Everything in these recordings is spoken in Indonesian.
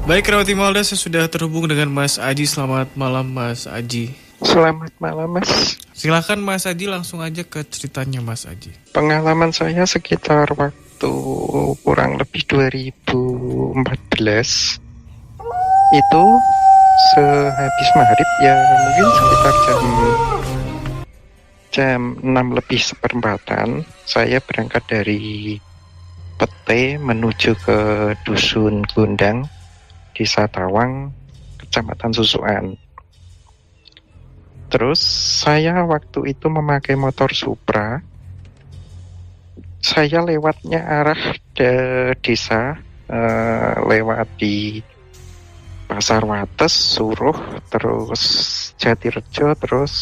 Baik, Rawati Malda, saya sudah terhubung dengan Mas Aji. Selamat malam, Mas Aji. Selamat malam, Mas. Silakan Mas Aji, langsung aja ke ceritanya, Mas Aji. Pengalaman saya sekitar waktu kurang lebih 2014 itu sehabis maghrib, ya mungkin sekitar jam 6 lebih seperempatan, saya berangkat dari Pete menuju ke Dusun Gondang, Desa Tawang, Kecamatan Susukan. Terus saya waktu itu memakai motor Supra. Saya lewatnya arah desa, lewat di Pasar Wates, Suruh, terus Jatirejo, terus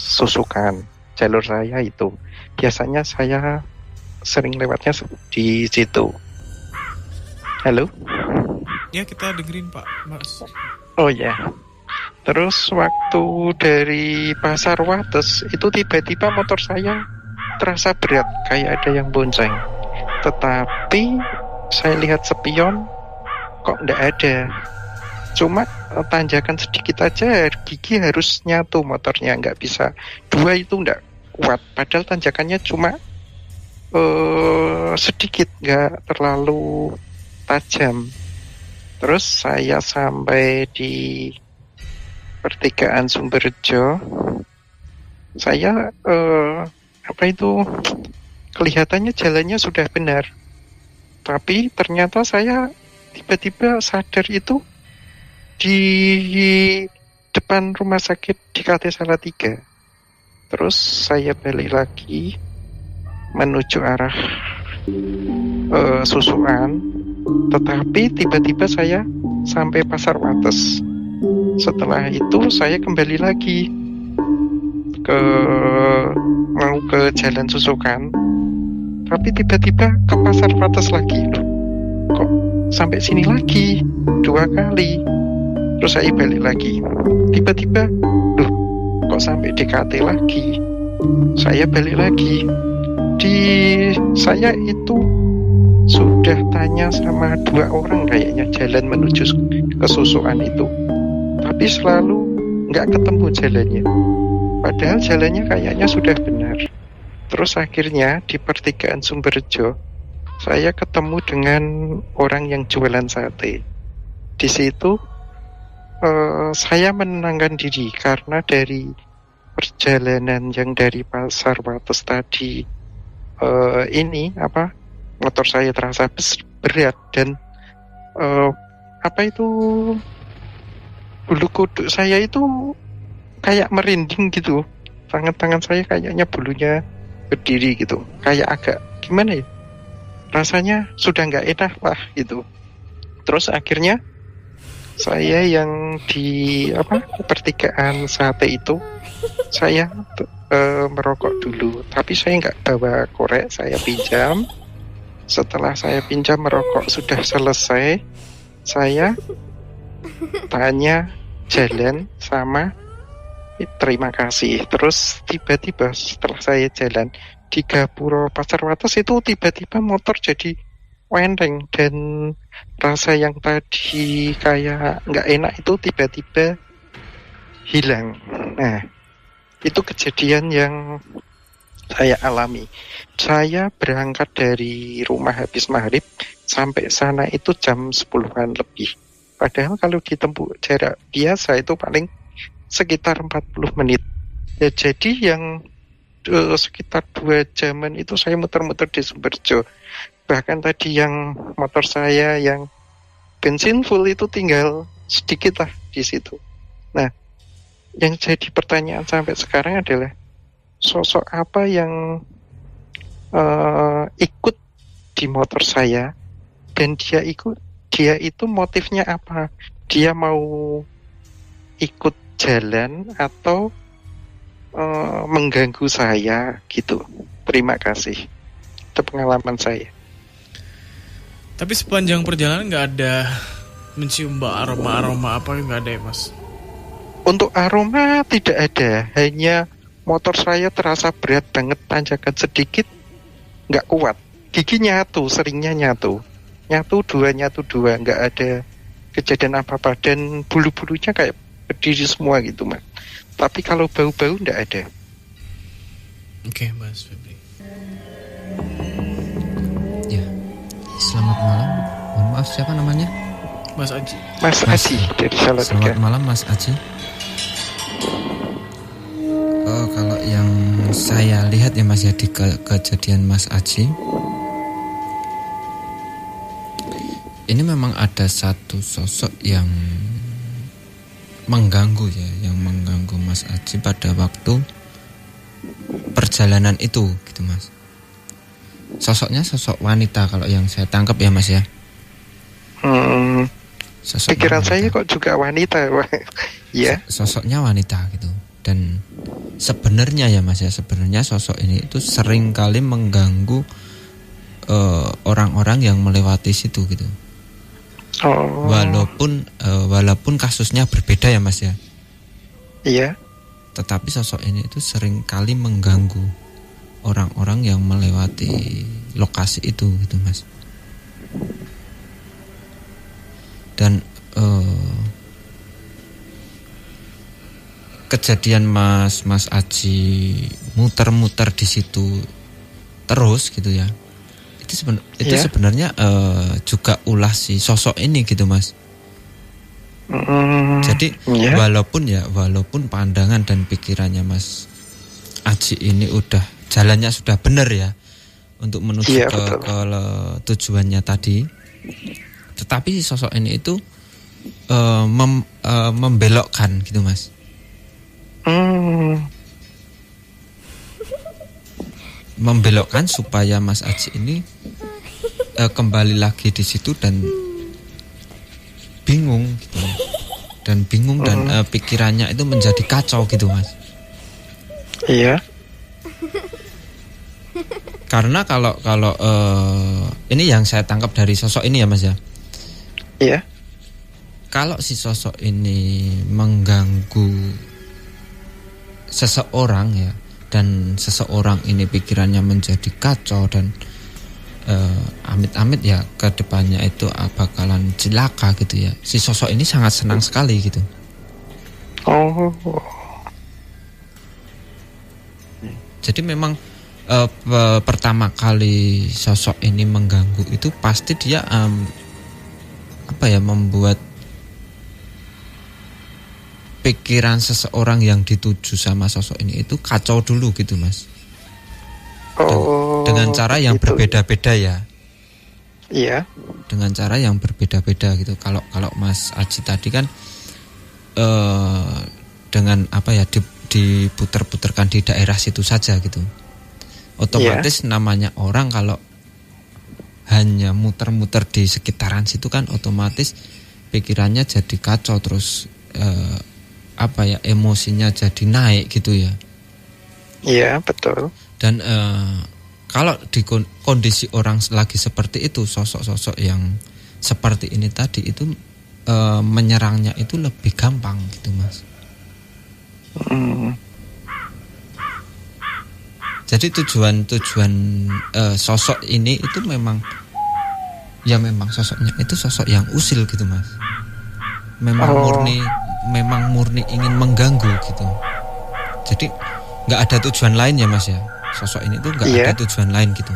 Susukan. Jalur saya itu. Biasanya saya sering lewatnya di situ. Halo? Ya, kita dengerin Pak, Mas. Oh ya. Terus waktu dari Pasar Wates itu tiba-tiba motor saya terasa berat, kayak ada yang bonceng. Tetapi saya lihat spion kok nggak ada. Cuma tanjakan sedikit aja, gigi harus nyatu motornya, nggak bisa dua, itu nggak kuat. Padahal tanjakannya cuma sedikit, nggak terlalu tajam. Terus saya sampai di pertigaan Sumberjo. Saya kelihatannya jalannya sudah benar, tapi ternyata saya tiba-tiba sadar itu di depan rumah sakit di KT Salatiga. Terus saya balik lagi menuju arah Susukan, tetapi tiba-tiba saya sampai Pasar Wates. Setelah itu saya kembali lagi mau ke Jalan Susukan, tapi tiba-tiba ke Pasar Wates lagi. Loh, kok sampai sini lagi 2 kali? Terus saya balik lagi, tiba-tiba loh, kok sampai DKT lagi? Saya balik lagi. Saya itu sudah tanya sama 2 orang kayaknya jalan menuju ke Susukan itu, tapi selalu nggak ketemu jalannya. Padahal jalannya kayaknya sudah benar. Terus akhirnya di pertigaan Sumberjo saya ketemu dengan orang yang jualan sate. Di situ saya menenangkan diri karena dari perjalanan yang dari Pasar Wates tadi, motor saya terasa berat dan bulu kuduk saya itu kayak merinding gitu. Tangan saya kayaknya bulunya berdiri gitu, kayak agak gimana ya, rasanya sudah nggak enak lah gitu. Terus akhirnya saya yang di pertigaan sate itu, saya merokok dulu, tapi saya nggak bawa korek, saya pinjam. Setelah saya pinjam merokok sudah selesai, saya tanya jalan sama terima kasih. Terus tiba-tiba setelah saya jalan di Gapuro Pasar Wates itu, tiba-tiba motor jadi wendeng dan rasa yang tadi kayak nggak enak itu tiba-tiba hilang. Nah, itu kejadian yang saya alami. Saya berangkat dari rumah habis maghrib, sampai sana itu jam 10-an lebih. Padahal kalau ditempuh jarak biasa itu paling sekitar 40 menit. Ya, jadi yang sekitar 2 jaman itu saya muter-muter di Sumberjo. Bahkan tadi yang motor saya yang bensin full itu tinggal sedikit lah di situ. Nah, yang jadi pertanyaan sampai sekarang adalah sosok apa yang ikut di motor saya, dan dia itu motifnya apa? Dia mau ikut jalan atau mengganggu saya gitu. Terima kasih. Itu pengalaman saya. Tapi sepanjang perjalanan nggak ada mencium aroma apa, nggak ada ya, Mas? Untuk aroma tidak ada, hanya motor saya terasa berat banget, tanjakan sedikit nggak kuat. Gigi nyatu, seringnya nyatu dua, nggak ada kejadian apa-apa, dan bulu-bulunya kayak berdiri semua gitu Mas. Tapi kalau bau-bau nggak ada. Oke, Mas Febri. Ya, selamat malam. Mohon maaf, siapa namanya? Mas Aji. Mas Aji dari Salatiga. Selamat malam Mas Aji. Kalau yang saya lihat ya Mas ya, di kejadian Mas Aji, ini memang ada satu sosok yang mengganggu ya, yang mengganggu Mas Aji pada waktu perjalanan itu gitu Mas. Sosoknya sosok wanita kalau yang saya tangkap ya Mas ya. Sosok Pikiran wanita. saya kok juga wanita. Ya. Sosoknya wanita gitu. Dan sebenarnya ya Mas ya, sebenarnya sosok ini itu sering kali mengganggu orang-orang yang melewati situ gitu. Oh. Walaupun kasusnya berbeda ya Mas ya. Iya. Tetapi sosok ini itu sering kali mengganggu orang-orang yang melewati lokasi itu gitu Mas. Dan kejadian Mas Aji muter-muter di situ terus gitu ya. Itu sebenarnya juga ulah si sosok ini gitu Mas. Jadi walaupun pandangan dan pikirannya Mas Aji ini jalannya sudah benar ya untuk menuju ke tujuannya tadi, tetapi si sosok ini itu membelokkan gitu Mas. Membelokkan supaya Mas Aji ini kembali lagi di situ dan bingung gitu. Dan pikirannya itu menjadi kacau gitu Mas. Iya. Karena kalau ini yang saya tangkap dari sosok ini ya Mas ya. Iya. Kalau si sosok ini mengganggu seseorang ya, dan seseorang ini pikirannya menjadi kacau dan amit-amit ya ke depannya itu bakalan celaka gitu ya. Si sosok ini sangat senang sekali gitu. Oh. Jadi memang pertama kali sosok ini mengganggu itu pasti dia membuat pikiran seseorang yang dituju sama sosok ini itu kacau dulu gitu Mas. Dengan cara yang gitu. Berbeda-beda ya. Iya. Dengan cara yang berbeda-beda gitu. Kalau Mas Aji tadi kan dengan diputer-puterkan di daerah situ saja gitu. Otomatis namanya orang kalau hanya muter-muter di sekitaran situ kan otomatis pikirannya jadi kacau, terus emosinya jadi naik gitu ya. Iya, betul. Dan kalau di kondisi orang lagi seperti itu, sosok-sosok yang seperti ini tadi itu menyerangnya itu lebih gampang gitu Mas. Jadi tujuan sosok ini itu memang sosoknya itu sosok yang usil gitu Mas. Memang murni ingin mengganggu gitu. Jadi nggak ada tujuan lain ya Mas ya. Sosok ini tuh nggak ada tujuan lain gitu.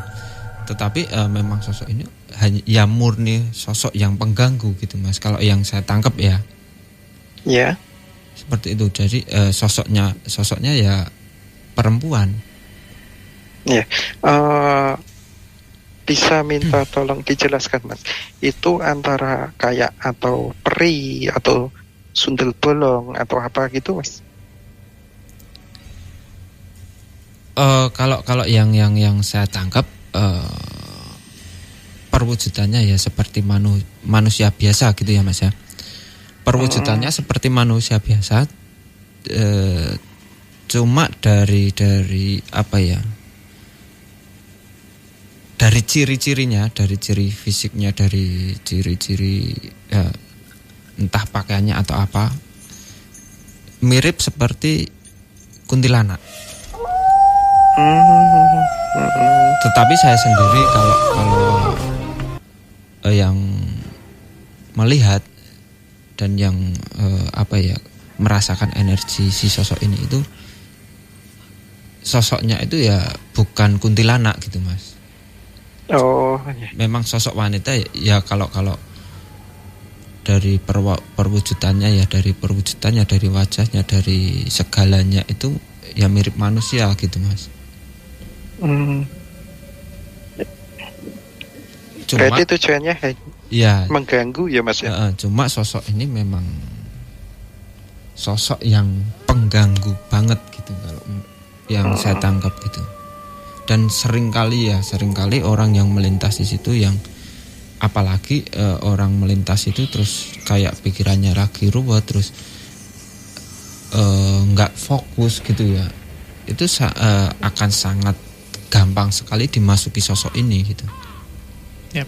Tetapi memang sosok ini hanya murni sosok yang pengganggu gitu Mas. Kalau yang saya tangkap ya. Iya. Seperti itu. Jadi sosoknya ya perempuan. Ya. Bisa minta tolong dijelaskan Mas. Itu antara kayak atau peri atau sundel bolong atau apa gitu Mas? Kalau yang saya tangkap perwujudannya ya seperti manusia biasa gitu ya Mas ya. Perwujudannya seperti manusia biasa, cuma dari dari ciri-cirinya, dari ciri fisiknya, dari ciri-ciri entah pakaiannya atau apa, mirip seperti kuntilanak. Tetapi saya sendiri kalau yang melihat dan yang merasakan energi si sosok ini itu sosoknya itu ya bukan kuntilanak gitu Mas. Oh, iya. Memang sosok wanita ya kalau dari perwujudannya ya, dari wajahnya, dari segalanya itu ya mirip manusia gitu Mas. Cuma, berarti tujuannya ya mengganggu ya Mas ya? Cuma sosok ini memang sosok yang pengganggu banget gitu kalau yang saya tangkap gitu. Dan seringkali orang yang melintas di situ yang apalagi orang melintas itu terus kayak pikirannya lagi ruwet, terus nggak fokus gitu ya, itu akan sangat gampang sekali dimasuki sosok ini gitu. Yep.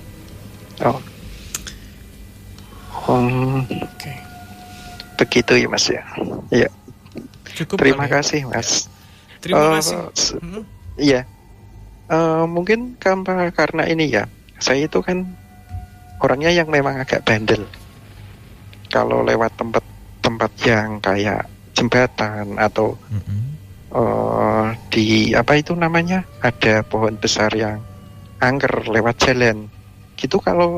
Oke. Begitu ya Mas ya. Iya. Cukup. Terima kasih Mas. Terima kasih. Iya. Mungkin karena ini ya, saya itu kan orangnya yang memang agak bandel. Kalau lewat tempat yang kayak jembatan atau di apa itu namanya, ada pohon besar yang angker lewat jalan gitu, kalau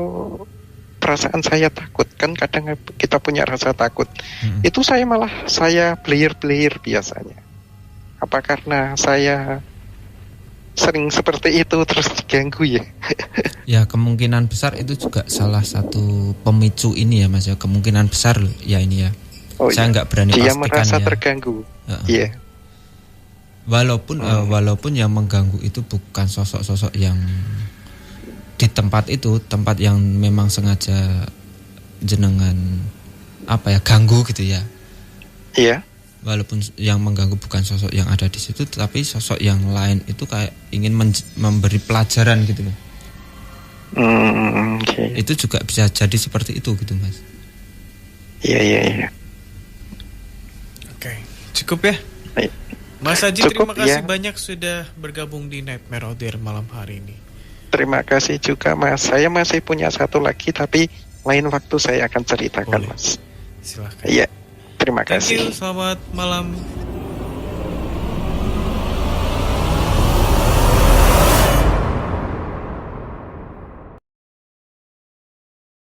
perasaan saya takut, kan kadang kita punya rasa takut, itu saya belir-belir biasanya. Apa karena saya sering seperti itu terus diganggu ya? Ya kemungkinan besar itu juga salah satu pemicu ini ya Mas ya, kemungkinan besar ya ini ya. Saya nggak berani dia pastikan merasa ya. Terganggu. Iya. Walaupun yang mengganggu itu bukan sosok-sosok yang di tempat itu, tempat yang memang sengaja jenengan ganggu gitu ya. Iya. Walaupun yang mengganggu bukan sosok yang ada di situ, tapi sosok yang lain itu kayak ingin memberi pelajaran gitu loh. Okay. Itu juga bisa jadi seperti itu gitu Mas. Iya. Oke, cukup ya. Mas Haji, terima kasih banyak sudah bergabung di Nightmare Out There malam hari ini. Terima kasih juga Mas. Saya masih punya satu lagi, tapi lain waktu saya akan ceritakan. Boleh. Mas. Silahkan. Iya. Terima kasih. Thank you, selamat malam.